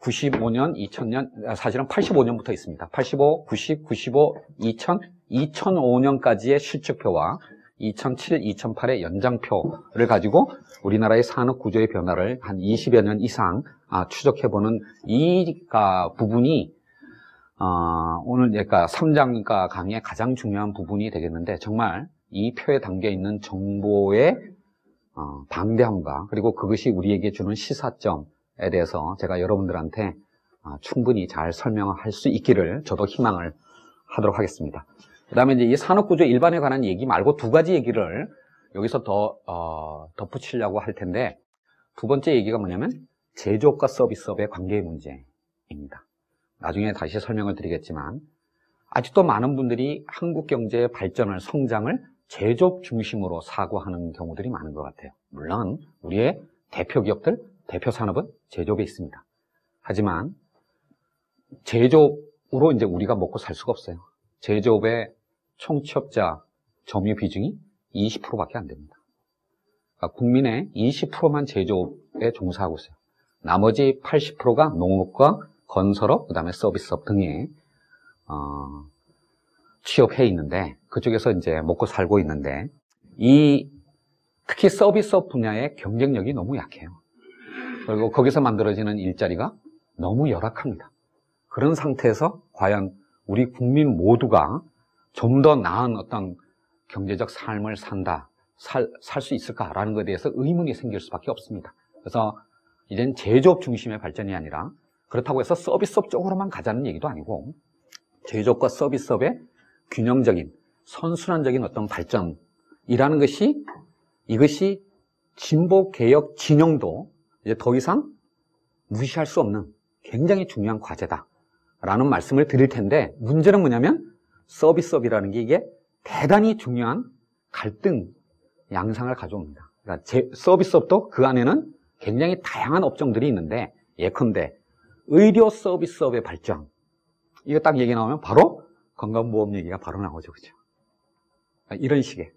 95년, 2000년, 사실은 85년부터 있습니다. 85, 90, 95, 2000, 2005년까지의 실적표와 2007, 2008의 연장표를 가지고 우리나라의 산업 구조의 변화를 한 20여 년 이상 추적해보는 이 부분이 오늘 그러니까 3장과 강의의 가장 중요한 부분이 되겠는데, 정말 이 표에 담겨있는 정보의 방대함과 그리고 그것이 우리에게 주는 시사점에 대해서 제가 여러분들한테 충분히 잘 설명할 수 있기를 저도 희망을 하도록 하겠습니다. 그 다음에 이제 이 산업구조 일반에 관한 얘기 말고 두 가지 얘기를 여기서 더 덧붙이려고 할 텐데, 두 번째 얘기가 뭐냐면 제조업과 서비스업의 관계의 문제입니다. 나중에 다시 설명을 드리겠지만, 아직도 많은 분들이 한국 경제의 발전을, 성장을 제조업 중심으로 사고하는 경우들이 많은 것 같아요. 물론 우리의 대표 기업들, 대표 산업은 제조업에 있습니다. 하지만 제조업으로 이제 우리가 먹고 살 수가 없어요. 제조업의 총 취업자 점유 비중이 20%밖에 안 됩니다. 그러니까 국민의 20%만 제조업에 종사하고 있어요. 나머지 80%가 농업과 건설업, 그 다음에 서비스업 등에 취업해 있는데, 그쪽에서 이제 먹고 살고 있는데, 특히 서비스업 분야의 경쟁력이 너무 약해요. 그리고 거기서 만들어지는 일자리가 너무 열악합니다. 그런 상태에서 과연 우리 국민 모두가 좀 더 나은 어떤 경제적 삶을 살 수 있을까라는 것에 대해서 의문이 생길 수밖에 없습니다. 그래서 이젠 제조업 중심의 발전이 아니라, 그렇다고 해서 서비스업 쪽으로만 가자는 얘기도 아니고, 제조업과 서비스업의 균형적인 선순환적인 어떤 발전이라는 것이, 이것이 진보 개혁 진영도 이제 더 이상 무시할 수 없는 굉장히 중요한 과제다라는 말씀을 드릴 텐데, 문제는 뭐냐면 서비스업이라는 게 이게 대단히 중요한 갈등 양상을 가져옵니다. 그러니까 서비스업도 그 안에는 굉장히 다양한 업종들이 있는데, 예컨대 의료 서비스업의 발전, 이거 딱 얘기 나오면 바로 건강보험 얘기가 바로 나오죠, 그죠? 그러니까 이런 식의.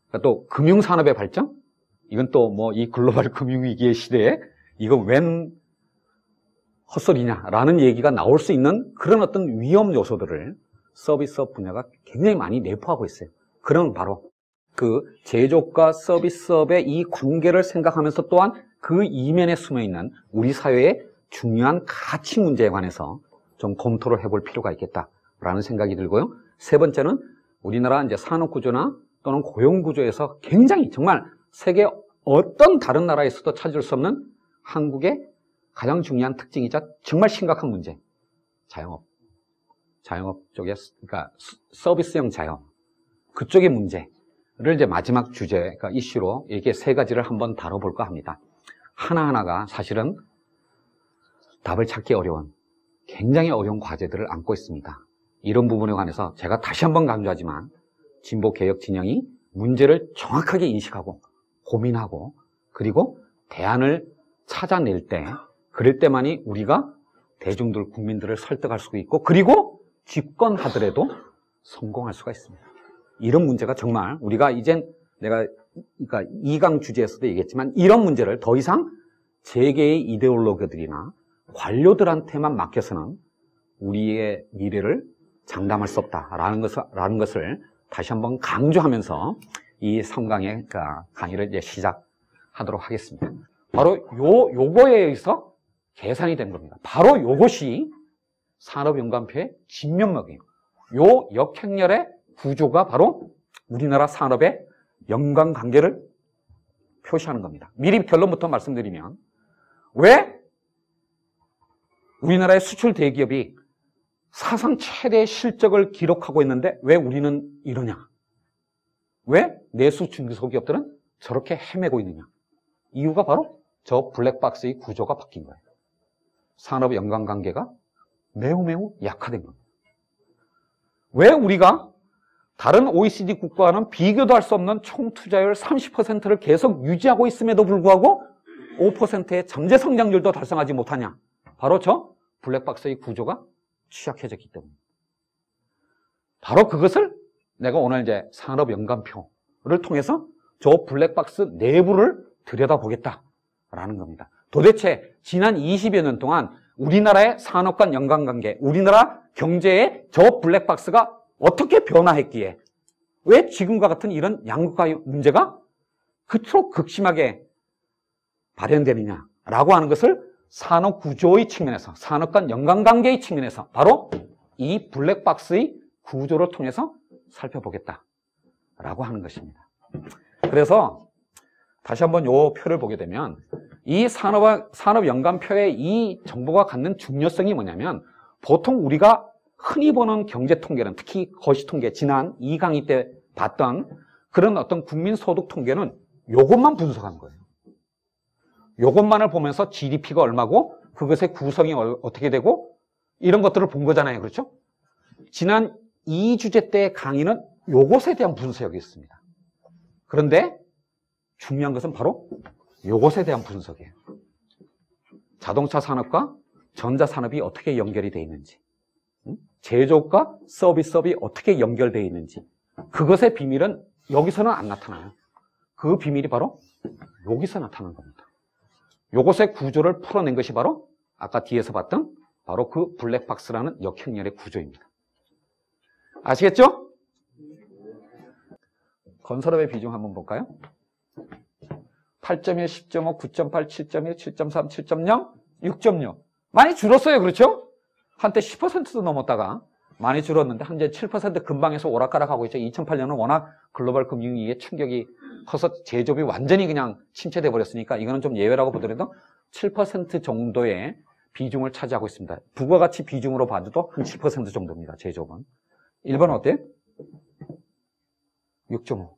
그러니까 또 금융산업의 발전, 이건 또 뭐 이 글로벌 금융위기의 시대에 이거 웬 헛소리냐라는 얘기가 나올 수 있는 그런 어떤 위험 요소들을 서비스업 분야가 굉장히 많이 내포하고 있어요. 그런 바로 그 제조업과 서비스업의 이 관계를 생각하면서 또한 그 이면에 숨어있는 우리 사회의 중요한 가치 문제에 관해서 좀 검토를 해볼 필요가 있겠다라는 생각이 들고요. 세 번째는 우리나라 이제 산업구조나 또는 고용구조에서 굉장히 정말 세계 어떤 다른 나라에서도 찾을 수 없는 한국의 가장 중요한 특징이자 정말 심각한 문제, 자영업 쪽에, 그러니까 서비스형 자영업, 그쪽의 문제를 이제 마지막 주제, 그러니까 이슈로 이게 세 가지를 한번 다뤄볼까 합니다. 하나하나가 사실은 답을 찾기 어려운, 굉장히 어려운 과제들을 안고 있습니다. 이런 부분에 관해서 제가 다시 한번 강조하지만, 진보 개혁 진영이 문제를 정확하게 인식하고 고민하고 그리고 대안을 찾아낼 때, 그럴 때만이 우리가 대중들, 국민들을 설득할 수 있고, 그리고 집권하더라도 성공할 수가 있습니다. 이런 문제가 정말 우리가 이젠 그러니까 2강 주제에서도 얘기했지만, 이런 문제를 더 이상 재계의 이데올로기들이나 관료들한테만 맡겨서는 우리의 미래를 장담할 수 없다라는 것을 다시 한번 강조하면서 이 3강의 강의를 이제 시작하도록 하겠습니다. 바로 요거에 의해서 계산이 된 겁니다. 바로 요것이 산업연관표의 진면목이에요. 요 역행렬의 구조가 바로 우리나라 산업의 연관관계를 표시하는 겁니다. 미리 결론부터 말씀드리면, 왜 우리나라의 수출 대기업이 사상 최대의 실적을 기록하고 있는데 왜 우리는 이러냐? 왜 내수 중소기업들은 저렇게 헤매고 있느냐? 이유가 바로 저 블랙박스의 구조가 바뀐 거예요. 산업 연관관계가 매우 약화된 겁니다. 왜 우리가 다른 OECD 국가와는 비교도 할 수 없는 총투자율 30%를 계속 유지하고 있음에도 불구하고 5%의 잠재 성장률도 달성하지 못하냐? 바로 저 블랙박스의 구조가 취약해졌기 때문에. 바로 그것을 내가 오늘 이제 산업 연관표를 통해서 저 블랙박스 내부를 들여다보겠다라는 겁니다. 도대체 지난 20여 년 동안 우리나라의 산업 간 연관관계, 우리나라 경제의 저 블랙박스가 어떻게 변화했기에 왜 지금과 같은 이런 양극화의 문제가 그토록 극심하게 발현되느냐라고 하는 것을 산업 구조의 측면에서, 산업 간 연관관계의 측면에서 바로 이 블랙박스의 구조를 통해서 살펴보겠다라고 하는 것입니다. 그래서 다시 한번 이 표를 보게 되면 이 산업 연관표의 이 정보가 갖는 중요성이 뭐냐면 보통 우리가 흔히 보는 경제 통계는 특히 거시 통계, 지난 2강의 때 봤던 그런 어떤 국민 소득 통계는 요것만 분석한 거예요. 요것만을 보면서 GDP가 얼마고 그것의 구성이 어떻게 되고 이런 것들을 본 거잖아요. 그렇죠? 지난 2주제 때의 강의는 요것에 대한 분석이 있습니다. 그런데 중요한 것은 바로 요것에 대한 분석이에요. 자동차 산업과 전자산업이 어떻게 연결이 되어 있는지, 제조업과 서비스업이 어떻게 연결되어 있는지, 그것의 비밀은 여기서는 안 나타나요. 그 비밀이 바로 여기서 나타나는 겁니다. 요것의 구조를 풀어낸 것이 바로 아까 뒤에서 봤던 바로 그 블랙박스라는 역행렬의 구조입니다. 아시겠죠? 건설업의 비중 한번 볼까요? 8.1, 10.5, 9.8, 7.1, 7.3, 7.0, 6.6 많이 줄었어요. 그렇죠? 한때 10%도 넘었다가 많이 줄었는데 현재 7% 근방에서 오락가락하고 있죠. 2008년은 워낙 글로벌 금융위기의 충격이 커서 제조업이 완전히 그냥 침체돼 버렸으니까 이거는 좀 예외라고 보더라도 7% 정도의 비중을 차지하고 있습니다. 부가가치 비중으로 봐도 한 10% 정도입니다. 제조업은. 1번 어때요? 6.5.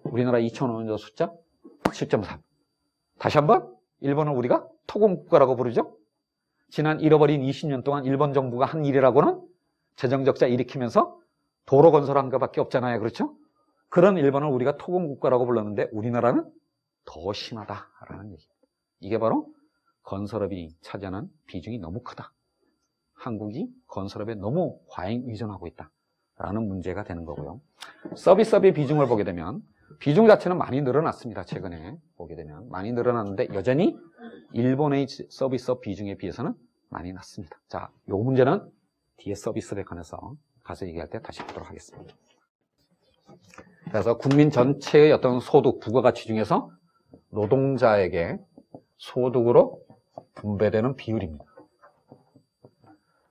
우리나라 2005년도 숫자 7.3. 다시 한번 1번을 우리가 토공국가라고 부르죠. 지난 잃어버린 20년 동안 일본 정부가 한 일이라고는 재정적자 일으키면서 도로 건설한 것밖에 없잖아요. 그렇죠? 그런 일본을 우리가 토공국가라고 불렀는데 우리나라는 더 심하다라는 얘기입니다. 이게 바로 건설업이 차지하는 비중이 너무 크다. 한국이 건설업에 너무 과잉 의존하고 있다라는 문제가 되는 거고요. 서비스업의 비중을 보게 되면 비중 자체는 많이 늘어났습니다. 최근에 보게 되면 많이 늘어났는데 여전히 일본의 서비스업 비중에 비해서는 많이 낮습니다. 자, 요 문제는 뒤에 서비스업에 관해서 가서 얘기할 때 다시 보도록 하겠습니다. 그래서 국민 전체의 어떤 소득, 부가가치 중에서 노동자에게 소득으로 분배되는 비율입니다.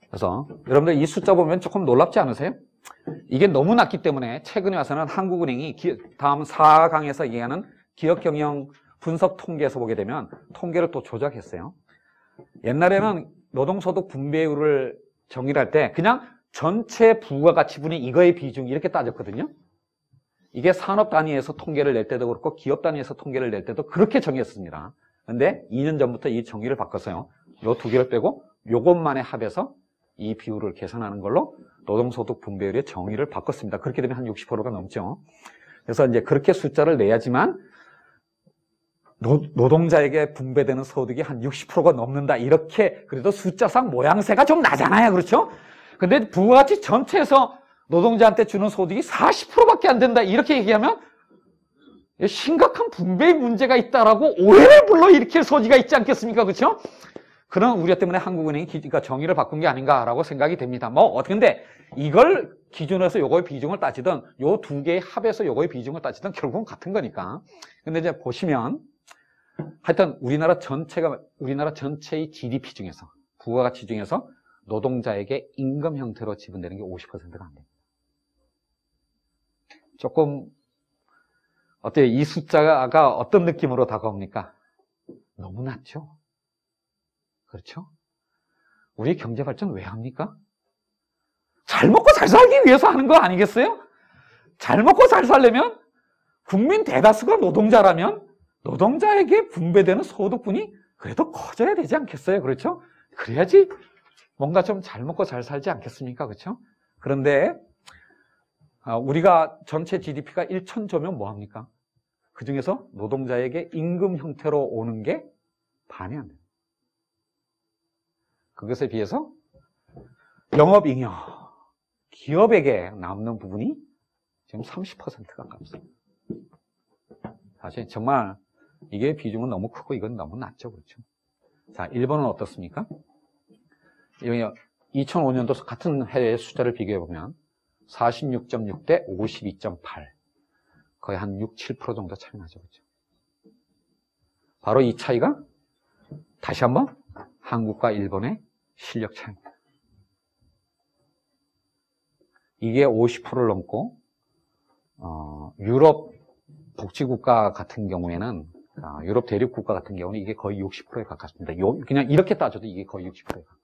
그래서 여러분들 이 숫자 보면 조금 놀랍지 않으세요? 이게 너무 낮기 때문에 최근에 와서는 한국은행이 다음 4강에서 얘기하는 기업경영 분석 통계에서 보게 되면 통계를 또 조작했어요. 옛날에는 노동소득 분배율을 정의를 할 때 그냥 전체 부가가치분이 이거의 비중 이렇게 따졌거든요. 이게 산업 단위에서 통계를 낼 때도 그렇고 기업 단위에서 통계를 낼 때도 그렇게 정했습니다. 근데 2년 전부터 이 정의를 바꿨어요. 요 두 개를 빼고 요것만에 합해서 이 비율을 계산하는 걸로 노동소득 분배율의 정의를 바꿨습니다. 그렇게 되면 한 60%가 넘죠. 그래서 이제 그렇게 숫자를 내야지만 노동자에게 분배되는 소득이 한 60%가 넘는다. 이렇게 그래도 숫자상 모양새가 좀 나잖아요. 그렇죠? 근데 부가가치 전체에서 노동자한테 주는 소득이 40%밖에 안 된다. 이렇게 얘기하면 심각한 분배의 문제가 있다라고 오해를 불러일으킬 소지가 있지 않겠습니까? 그렇죠? 그런 우려 때문에 한국은행이 정의를 바꾼 게 아닌가라고 생각이 됩니다. 근데 이걸 기준으로 해서 요거의 비중을 따지든 요 두 개의 합해서 요거의 비중을 따지든 결국은 같은 거니까. 근데 이제 보시면 하여튼 우리나라 전체의 GDP 중에서 부가가치 중에서 노동자에게 임금 형태로 지분되는 게 50%가 안 됩니다. 조금 어때요? 이 숫자가 어떤 느낌으로 다가옵니까? 너무 낮죠? 그렇죠? 우리 경제 발전 왜 합니까? 잘 먹고 잘 살기 위해서 하는 거 아니겠어요? 잘 먹고 잘 살려면 국민 대다수가 노동자라면 노동자에게 분배되는 소득분이 그래도 커져야 되지 않겠어요? 그렇죠? 그래야지 뭔가 좀 잘 먹고 잘 살지 않겠습니까? 그렇죠? 그런데 우리가 전체 GDP가 1,000조면 뭐합니까? 그 중에서 노동자에게 임금 형태로 오는 게 반이 안 돼요. 그것에 비해서 영업잉여, 기업에게 남는 부분이 지금 30%가 가깝습니다. 사실 정말 이게 비중은 너무 크고 이건 너무 낮죠. 그렇죠? 자, 일본은 어떻습니까? 2005년도 같은 해의 숫자를 비교해보면 46.6 대 52.8. 거의 한 6, 7% 정도 차이 나죠. 그렇죠? 바로 이 차이가 다시 한번 한국과 일본의 실력 차이입니다. 이게 50%를 넘고 유럽 복지국가 같은 경우에는 유럽 대륙국가 같은 경우는 이게 거의 60%에 가깝습니다. 그냥 이렇게 따져도 이게 거의 60%에 가깝습니다.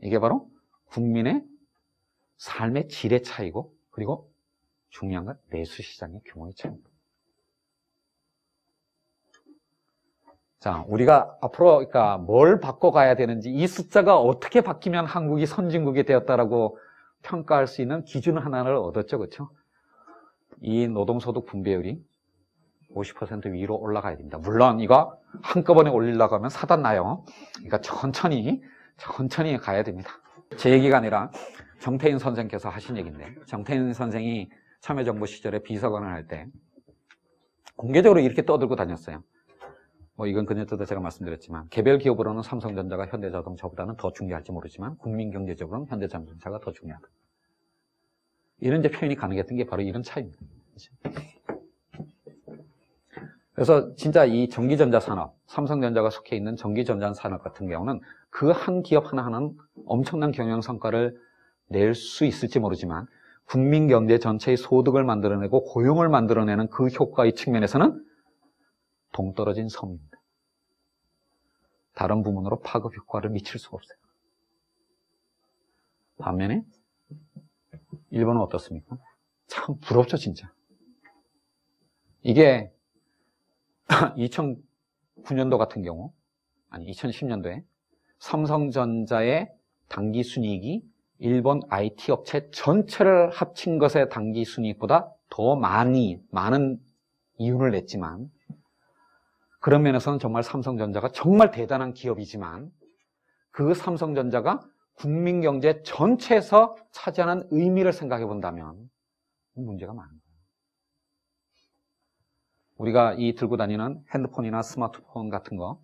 이게 바로 국민의 삶의 질의 차이고 그리고 중요한 건 내수 시장의 규모의 차이입니다. 자, 우리가 앞으로 그러니까 뭘 바꿔가야 되는지 이 숫자가 어떻게 바뀌면 한국이 선진국이 되었다라고 평가할 수 있는 기준 하나를 얻었죠. 그렇죠? 이 노동소득 분배율이 50% 위로 올라가야 됩니다. 물론 이거 한꺼번에 올리려고 하면 사단 나요. 그러니까 천천히 가야 됩니다. 제 얘기가 아니라 정태인 선생께서 하신 얘기인데, 정태인 선생이 참여정부 시절에 비서관을 할 때 공개적으로 이렇게 떠들고 다녔어요. 뭐 이건 그녀도 제가 말씀드렸지만 개별 기업으로는 삼성전자가 현대자동차보다는 더 중요할지 모르지만 국민 경제적으로는 현대자동차가 더 중요하다. 이런 이제 표현이 가능했던 게 바로 이런 차이입니다. 그래서 진짜 이 전기전자 산업, 삼성전자가 속해 있는 전기전자 산업 같은 경우는 그 한 기업 하나하나는 엄청난 경영 성과를 낼 수 있을지 모르지만 국민 경제 전체의 소득을 만들어내고 고용을 만들어내는 그 효과의 측면에서는 동떨어진 섬입니다. 다른 부문으로 파급 효과를 미칠 수가 없어요. 반면에 일본은 어떻습니까? 참 부럽죠, 진짜. 이게 2009년도 같은 경우, 아니 2010년도에 삼성전자의 당기순이익이 일본 IT 업체 전체를 합친 것의 당기순이익보다 더 많은 이윤을 냈지만 그런 면에서는 정말 삼성전자가 정말 대단한 기업이지만 그 삼성전자가 국민경제 전체에서 차지하는 의미를 생각해 본다면 문제가 많은 거예요. 우리가 이 들고 다니는 핸드폰이나 스마트폰 같은 거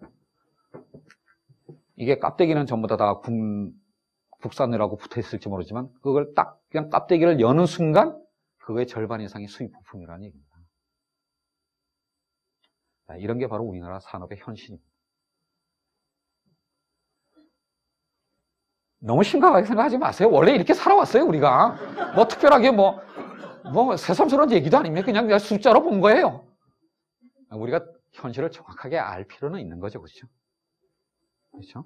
이게 껍데기는 전부 다 국산이라고 붙어 있을지 모르지만 그걸 딱 그냥 껍데기를 여는 순간 그거의 절반 이상이 수입 부품이라는 얘기입니다. 이런 게 바로 우리나라 산업의 현실입니다. 너무 심각하게 생각하지 마세요. 원래 이렇게 살아왔어요, 우리가. 뭐 특별하게 뭐 새삼스러운 얘기도 아닙니다. 그냥 숫자로 본 거예요. 우리가 현실을 정확하게 알 필요는 있는 거죠. 그렇죠? 그렇죠?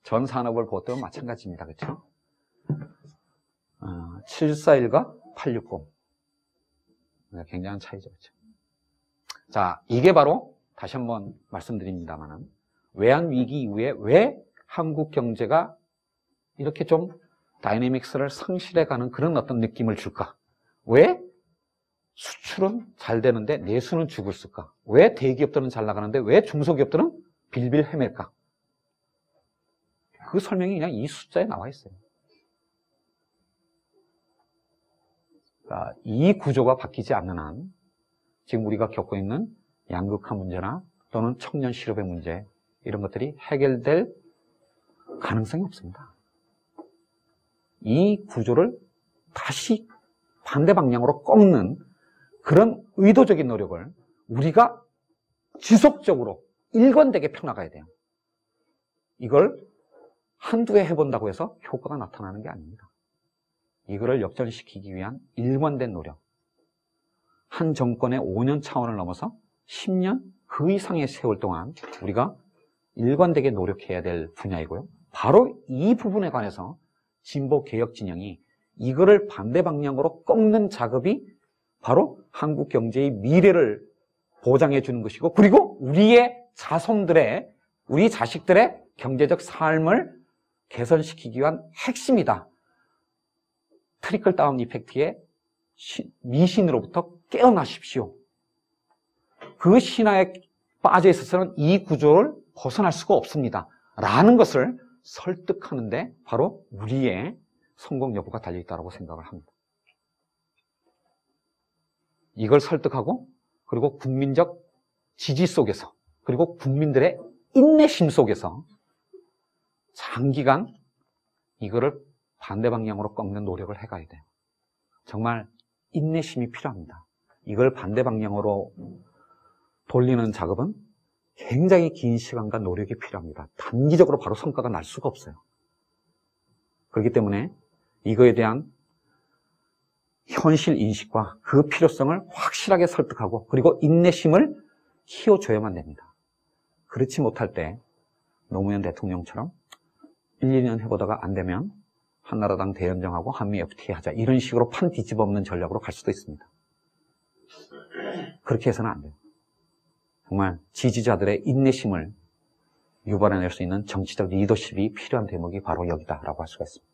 전 산업을 보던 마찬가지입니다. 그렇죠? 741과 860. 굉장한 차이죠. 그렇죠? 자, 이게 바로 다시 한번 말씀드립니다만은 외환위기 이후에 왜 한국 경제가 이렇게 좀 다이내믹스를 상실해가는 그런 어떤 느낌을 줄까? 왜 수출은 잘 되는데 내수는 죽을까? 왜 대기업들은 잘 나가는데 왜 중소기업들은 빌빌 헤맬까? 그 설명이 그냥 이 숫자에 나와 있어요. 그러니까 이 구조가 바뀌지 않는 한 지금 우리가 겪고 있는 양극화 문제나 또는 청년 실업의 문제 이런 것들이 해결될 가능성이 없습니다. 이 구조를 다시 반대 방향으로 꺾는 그런 의도적인 노력을 우리가 지속적으로 일관되게 펴나가야 돼요. 이걸 한두 해 해본다고 해서 효과가 나타나는 게 아닙니다. 이거를 역전시키기 위한 일관된 노력. 한 정권의 5년 차원을 넘어서 10년 그 이상의 세월 동안 우리가 일관되게 노력해야 될 분야이고요. 바로 이 부분에 관해서 진보 개혁 진영이 이거를 반대 방향으로 꺾는 작업이 바로 한국 경제의 미래를 보장해 주는 것이고 그리고 우리의 자손들의 우리 자식들의 경제적 삶을 개선시키기 위한 핵심이다. 트리클 다운 이펙트의 미신으로부터 깨어나십시오. 그 신화에 빠져 있어서는 이 구조를 벗어날 수가 없습니다. 라는 것을 설득하는데 바로 우리의 성공 여부가 달려있다고 생각을 합니다. 이걸 설득하고 그리고 국민적 지지 속에서 그리고 국민들의 인내심 속에서 장기간 이거를 반대 방향으로 꺾는 노력을 해가야 돼요. 정말 인내심이 필요합니다. 이걸 반대 방향으로 돌리는 작업은 굉장히 긴 시간과 노력이 필요합니다. 단기적으로 바로 성과가 날 수가 없어요. 그렇기 때문에 이거에 대한 현실 인식과 그 필요성을 확실하게 설득하고 그리고 인내심을 키워줘야만 됩니다. 그렇지 못할 때 노무현 대통령처럼 1, 2년 해보다가 안 되면 한나라당 대연정하고 한미 FTA 하자 이런 식으로 판 뒤집어 엎는 전략으로 갈 수도 있습니다. 그렇게 해서는 안 돼요. 정말 지지자들의 인내심을 유발해낼 수 있는 정치적 리더십이 필요한 대목이 바로 여기다라고 할 수가 있습니다.